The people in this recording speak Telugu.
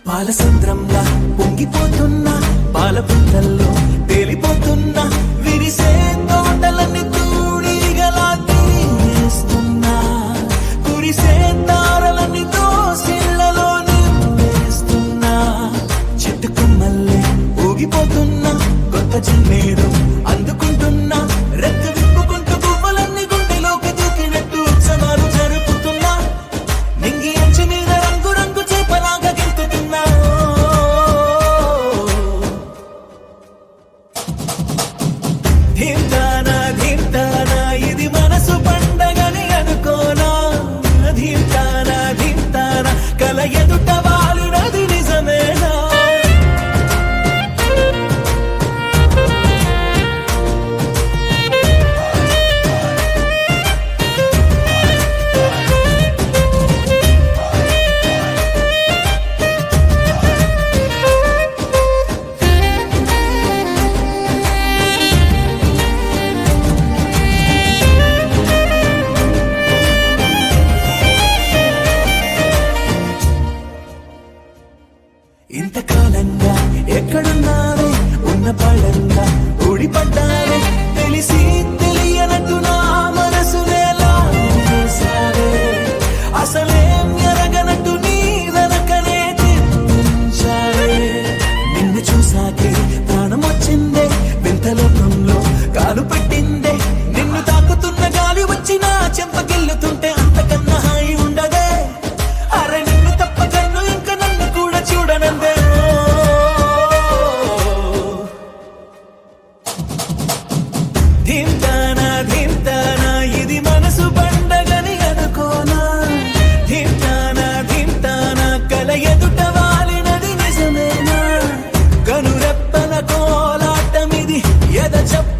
పాలసంద్రంలా పొంగిపోతున్నా పాల పుంతల్లో తేలిపోతున్నా విరిసే తోటలన్నీ తూడిగలా తీస్తున్నా కురిసే తారలన్నీ దోసిళ్లలో నింపేస్తున్నా చెట్టు కొమ్మల్లే ఊగిపోతున్నా కొత్త జన్మేరు అందుకుంటున్నా రెక్క విప్పుకుంటూ పువ్వులన్నీ గుండెలోకి దూకినట్టు ఉత్సవాలు జరుపుతున్నా నింగి అంచు మీద రంగు రంగు చేపలాగా గెంతుతున్నా ధీంతానా ధీంతానా ఇది మనసు పండగని అనుకోనా ధీంతానా ధీంతానా కల ఎదుట వాలినది నిజమేనా ఇంతకాలంగా ఎక్కడున్నావే ఉన్న పళ్ళంగా ఊడిపడ్డావే తెలిసి తెలియనట్టు నా మనసునే లాగేశావే అసలేం ఎరగనట్టు నీ వెనకనే తిప్పించావే నిన్ను చూసాకే ప్రాణం వచ్చిందే వింత లోకంలో కాలు పెట్టిందే నిన్ను తాకుతున్న గాలి వచ్చి నా చెంపకెళ్ళుతుంటే అంతకన్నా హాయి ఉండదే అరే నిన్ను తప్ప కన్ను ఇంకా నన్ను కూడా చూడనందే ధీంతానా ధీంతానా ఇది మనసు పండగని అనుకోనా ధీంతానా ధీంతానా కల ఎదుట వాలినది నిజమేనా కనురెప్పల కోలాటమిది ఎద చెప్ప